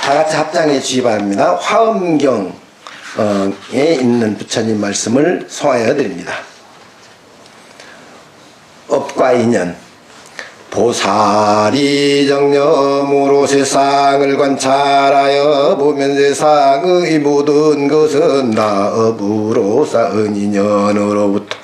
다같이 합장해 주시기 바랍니다. 화엄경에 있는 부처님 말씀을 소화해 드립니다. 업과 인연. 보살이 정념으로 세상을 관찰하여 보면 세상의 모든 것은 다 업으로 쌓은 인연으로부터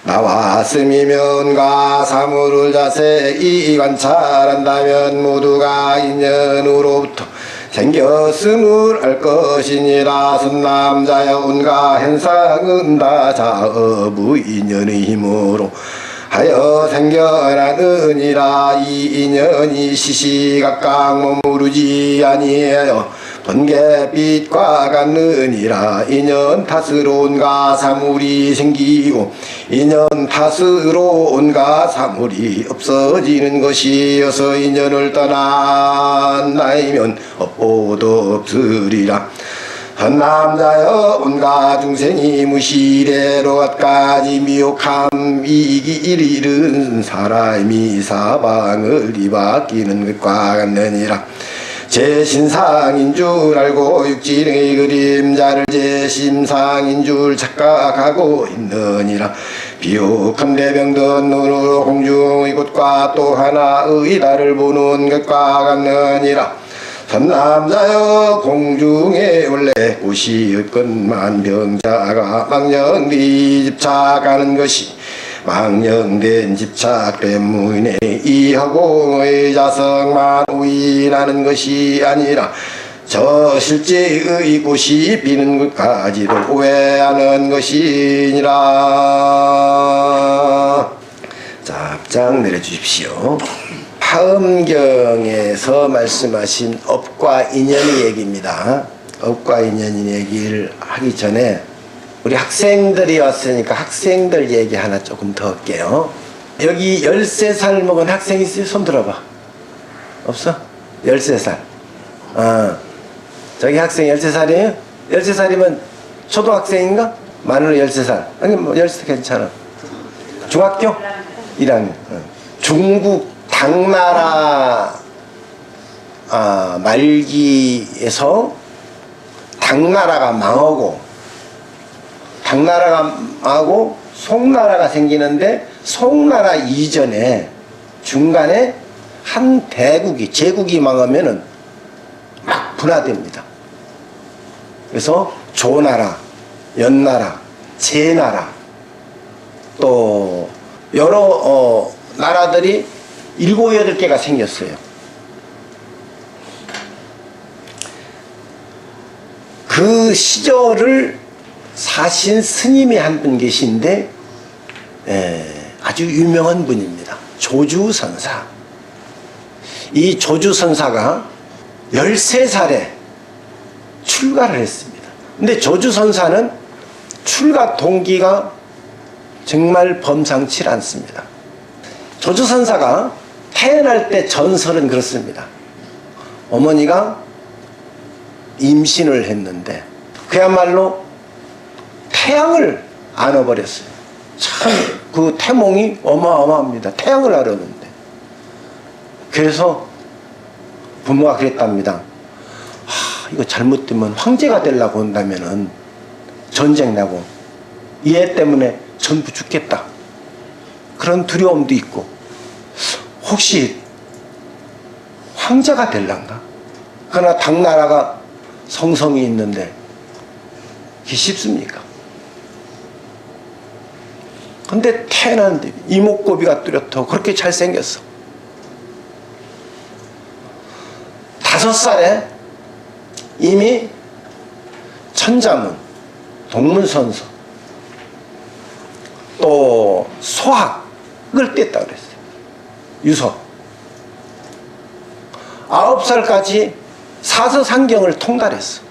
나왔음이면가 사물을 자세히 관찰한다면 모두가 인연으로부터 생겼음을 알 것이니라. 선남자여온가 현상은 다 자업의 인연의 힘으로 하여 생겨나느니라. 이 인연이 시시각각 머무르지 아니하여 번개빛과 같느니라. 인연 탓으로 온갖 사물이 생기고 인연 탓으로 온갖 사물이 없어지는 것이어서 인연을 떠난 나이면 업보도 없으리라. 헌남자여 온갖 중생이 무시래로 갖가지 미혹함 이기를 잃은 사람이 사방을 뒤바뀌는 것과 같느니라. 제 신상인 줄 알고 육신의 그림자를 제 심상인 줄 착각하고 있느니라. 비옥한데 병든 눈으로 공중의 곳과 또 하나의 달을 보는 것과 같느니라. 선남자여 공중에 원래 꽃이 없건만 병자가 망령이 집착하는 것이 망령된 집착 때문에 이 허공의 자성만 우인하는 것이 아니라 저 실제의 꽃이 피는 것까지도 오해하는 것이니라. 자, 합장 내려주십시오. 화엄경에서 말씀하신 업과 인연의 얘기입니다. 업과 인연의 얘기를 하기 전에 우리 학생들이 왔으니까 학생들 얘기 하나 조금 더 할게요. 여기 13살 먹은 학생 있어요? 손 들어봐. 없어? 13살. 저기 학생 13살이에요? 13살이면 초등학생인가? 만으로 13살. 아니 뭐 13살 괜찮아. 중학교? 1학년. 중국 당나라 말기에서 당나라가 망하고 송나라가 생기는데 송나라 이전에 중간에 한 대국이 제국이 망하면은 막 분화됩니다. 그래서 조나라, 연나라, 제나라 또 여러 나라들이 7, 8개가 생겼어요. 그 시절을 사신 스님이 한 분 계신데 아주 유명한 분입니다. 조주선사. 이 조주선사가 13살에 출가를 했습니다. 근데 조주선사는 출가 동기가 정말 범상치 않습니다. 조주선사가 태어날 때 전설은 그렇습니다. 어머니가 임신을 했는데 그야말로 태양을 안아버렸어요. 참 그 태몽이 어마어마합니다. 태양을 안았는데. 그래서 부모가 그랬답니다. 이거 잘못되면 황제가 되려고 한다면은 전쟁 나고 이 애 때문에 전부 죽겠다. 그런 두려움도 있고 혹시 황제가 될란가? 그러나 당나라가 성성이 있는데 그게 쉽습니까? 근데 태어났는데 이목구비가 뚜렷하고 그렇게 잘생겼어. 5살에 이미 천자문, 동문선서 또 소학을 뗐다 그랬어요. 유서. 9살까지 사서상경을 통달했어.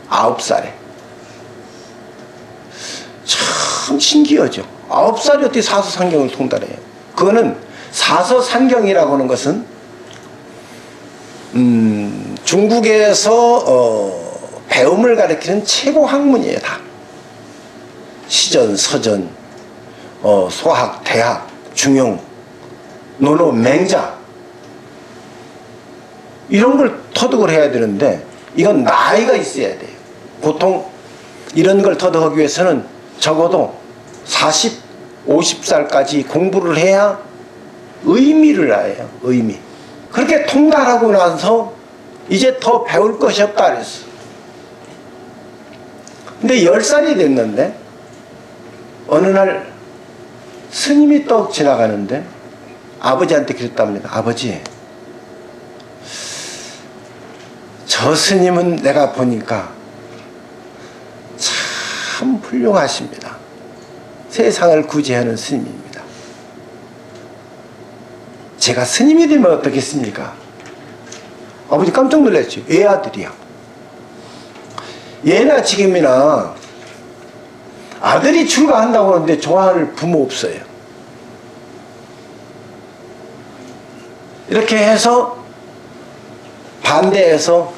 9살에. 참 신기하죠. 9살이 어떻게 사서상경을 통달해요? 그거는 사서상경이라고 하는 것은 중국에서 배움을 가리키는 최고 학문이에요. 다. 시전, 서전, 소학, 대학, 중용, 논어, 맹자 이런 걸 터득을 해야 되는데 이건 나이가 있어야 돼요. 보통 이런 걸 터득하기 위해서는 적어도 40, 50살까지 공부를 해야 의미를 알아요. 의미. 그렇게 통달하고 나서 이제 더 배울 것이 없다 그랬어. 근데 10살이 됐는데 어느 날 스님이 떡 지나가는데 아버지한테 그랬답니다. 아버지, 저 스님은 내가 보니까 참 훌륭하십니다. 세상을 구제하는 스님입니다. 제가 스님이 되면 어떻겠습니까? 아버지 깜짝 놀랐죠. 외아들이야. 예나 지금이나 아들이 출가한다고 하는데 좋아할 부모 없어요. 이렇게 해서 반대해서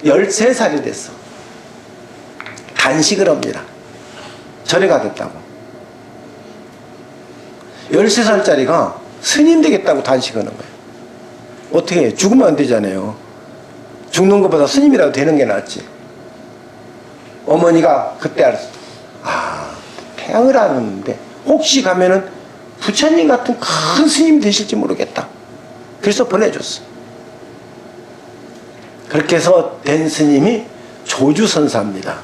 13살이 됐어. 단식을 합니다. 절에 가겠다고. 13살짜리가 스님 되겠다고 단식하는 거예요. 어떻게 해요? 죽으면 안 되잖아요. 죽는 것보다 스님이라도 되는 게 낫지. 어머니가 그때 알았어. 아, 태양을 안 하는데 혹시 가면은 부처님 같은 큰 스님 되실지 모르겠다. 그래서 보내줬어. 그렇게 해서 된 스님이 조주선사입니다.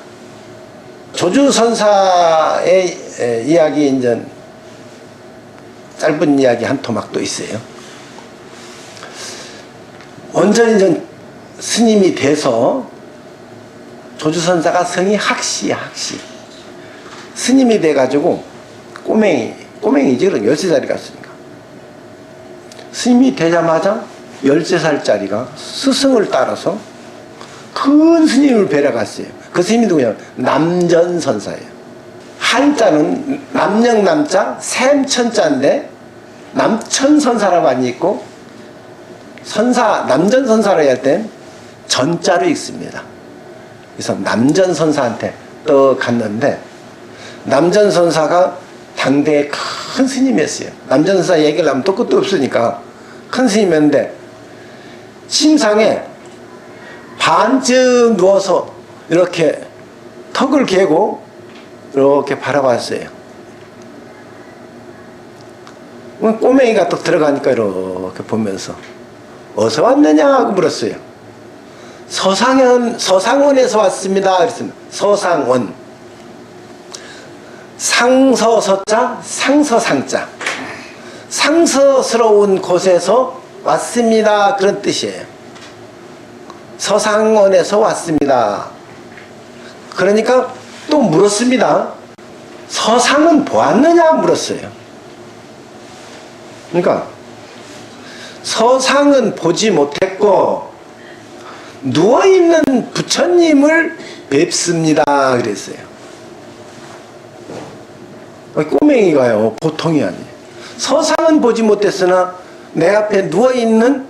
조주선사의 이야기, 이제 짧은 이야기 한 토막도 있어요. 완전히 이제 스님이 돼서 조주선사가 성이 학시야, 학시. 스님이 돼가지고 꼬맹이지, 그럼 13살이 갔으니까. 스님이 되자마자 13살짜리가 스승을 따라서 큰 스님을 뵈러 갔어요. 그 스님이 누구냐면 남전선사예요. 한자는 남영남자 샘천자인데 남천선사라고 안 읽고 남전선사를 할 땐 전자로 읽습니다. 그래서 남전선사한테 떡 갔는데 남전선사가 당대의 큰 스님이었어요. 남전선사 얘기를 하면 또 끝도 없으니까 큰 스님이었는데 침상에 반쯤 누워서 이렇게 턱을 개고 이렇게 바라봤어요. 꼬맹이가 또 들어가니까 이렇게 보면서 어디서 왔느냐 하고 물었어요. 서상원에서 왔습니다. 그랬습니다. 서상원. 상서서자, 상서상자. 상서스러운 곳에서 왔습니다. 그런 뜻이에요. 서상원에서 왔습니다. 그러니까 또 물었습니다. 서상은 보았느냐 물었어요. 그러니까 서상은 보지 못했고 누워있는 부처님을 뵙습니다. 그랬어요. 꼬맹이가요, 보통이 아니에요. 서상은 보지 못했으나 내 앞에 누워있는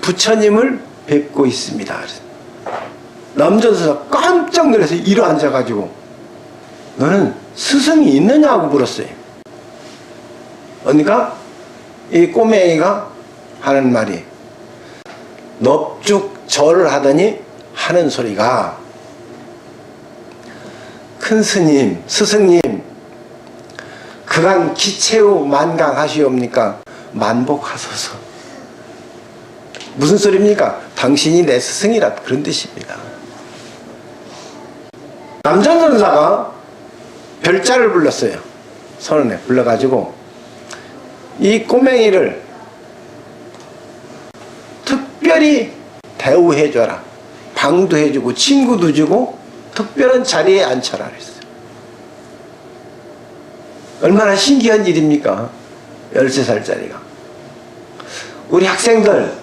부처님을 뵙고 있습니다. 남전선사 깜짝 놀라서 일어 앉아가지고 너는 스승이 있느냐고 물었어요. 그러니까 이 꼬맹이가 하는 말이 넙죽 절을 하더니 하는 소리가 큰 스님, 스승님 그간 기체후 만강하시옵니까? 만복하소서. 무슨 소리입니까? 당신이 내 스승이라 그런 뜻입니다. 남전선사가 별자를 불렀어요. 선언에 불러가지고 이 꼬맹이를 특별히 대우해줘라. 방도 해주고 친구도 주고 특별한 자리에 앉혀라 그랬어요. 얼마나 신기한 일입니까? 13살짜리가. 우리 학생들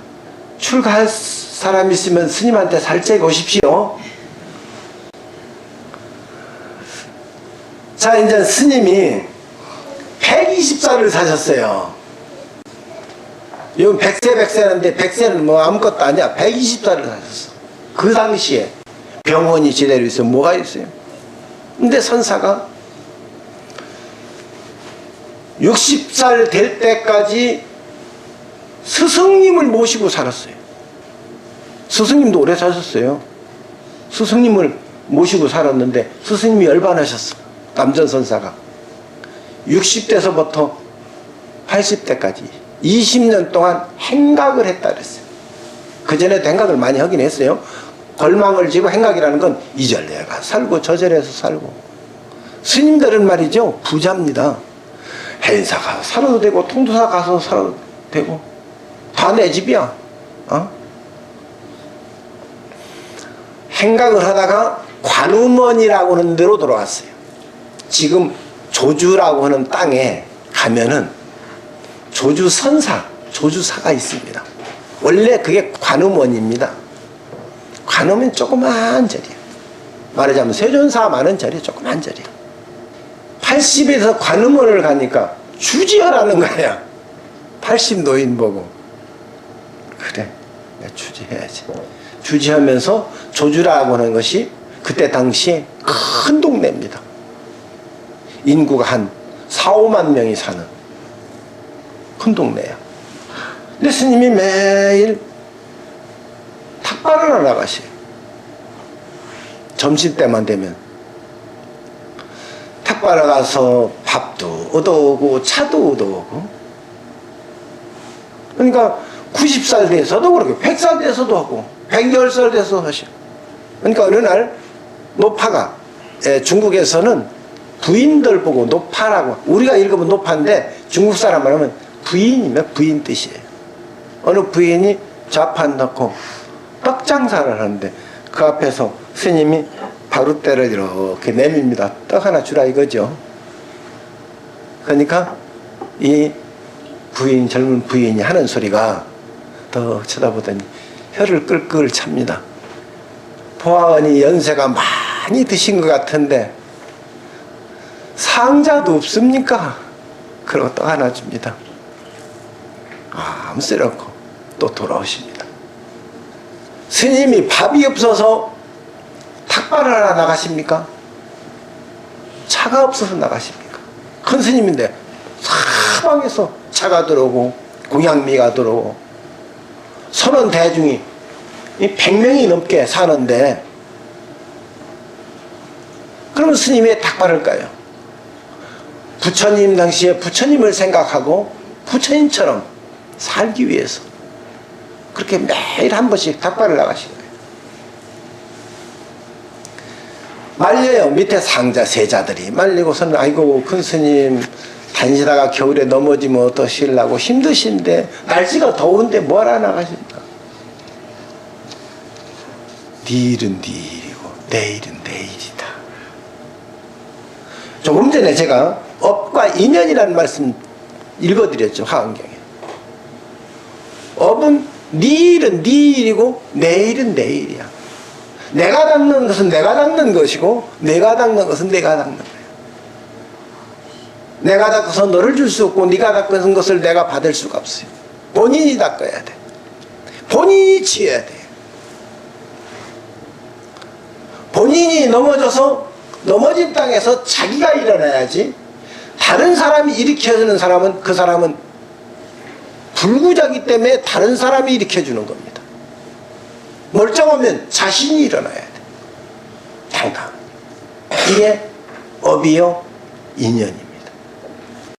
출가할 사람 있으면 스님한테 살짝 오십시오. 자, 이제 스님이 120살을 사셨어요. 이건 100세인데 100세는 뭐 아무것도 아니야. 120살을 사셨어. 그 당시에 병원이 제대로 있으면 뭐가 있어요? 근데 선사가 60살 될 때까지 스승님을 모시고 살았어요. 스승님도 오래 사셨어요. 스승님을 모시고 살았는데 스승님이 열반하셨어. 남전선사가 60대서부터 80대까지 20년 동안 행각을 했다 그랬어요. 그전에도 행각을 많이 하긴 했어요. 걸망을 지고 행각이라는 건 이 절 내가 살고 저 절에서 살고. 스님들은 말이죠, 부자입니다. 행사 가서 살아도 되고 통도사 가서 살아도 되고 다 내 집이야. 행각을 하다가 관음원이라고 하는 데로 돌아왔어요. 지금 조주라고 하는 땅에 가면은 조주선사, 조주사가 있습니다. 원래 그게 관음원입니다. 관음은 조그만 절이야. 말하자면 세존사 많은 절이 조그만 절이야. 80에서 관음원을 가니까 주지하라는 거야. 80 노인 보고. 그래, 내가 주지해야지. 주지하면서 조주라고 하는 것이 그때 당시에 큰 동네입니다. 인구가 한 4, 5만 명이 사는 큰 동네야. 근데 스님이 매일 탁발을 하러 나가셔요. 점심때만 되면 탁발을 가서 밥도 얻어오고 차도 얻어오고. 그러니까 90살 돼서도 그렇게 100살 돼서도 하고 110살 돼서도 하셔. 그러니까 어느 날 노파가, 중국에서는 부인들 보고 노파라고, 우리가 읽으면 노파인데 중국 사람 말하면 부인이면 부인 뜻이에요. 어느 부인이 좌판 넣고 떡 장사를 하는데 그 앞에서 스님이 바루대를 이렇게 내밉니다. 떡 하나 주라 이거죠. 그러니까 이 부인, 젊은 부인이 하는 소리가 더 쳐다보더니 혀를 끌끌 찹니다. 보아하니 연세가 많이 드신 것 같은데 상자도 없습니까? 그러고 떡 하나 줍니다. 아무 쓸 없고 또 돌아오십니다. 스님이 밥이 없어서 탁발을 하러 나가십니까? 차가 없어서 나가십니까? 큰 스님인데 사방에서 차가 들어오고 공양미가 들어오고 선원 대중이 100명이 넘게 사는데 그러면 스님이 탁발을 까요. 부처님 당시에 부처님을 생각하고 부처님처럼 살기 위해서 그렇게 매일 한 번씩 탁발을 나가신 거예요. 말려요. 밑에 상자 세자들이 말리고서는 아이고 큰 스님 다니시다가 겨울에 넘어지면 어떠실라고 힘드신데 날씨가 더운데 뭐하러 나가십니까? 네 일은 네 일이고 내 일은 내 일이다. 조금 전에 제가 업과 인연이라는 말씀 읽어드렸죠. 화엄경에. 업은 네 일은 네 일이고 내 일은 내 일이야. 내가 닦는 것은 내가 닦는 것이고 내가 닦는 것은 내가 닦는 거야. 내가 닦아서 너를 줄 수 없고 네가 닦은 것을 내가 받을 수가 없어요. 본인이 닦아야 돼. 본인이 치워야 돼. 본인이 넘어져서 넘어진 땅에서 자기가 일어나야지. 다른 사람이 일으켜주는 사람은 그 사람은 불구자기 때문에 다른 사람이 일으켜주는 겁니다. 멀쩡하면 자신이 일어나야 돼. 당당. 이게 업이요 인연입니다.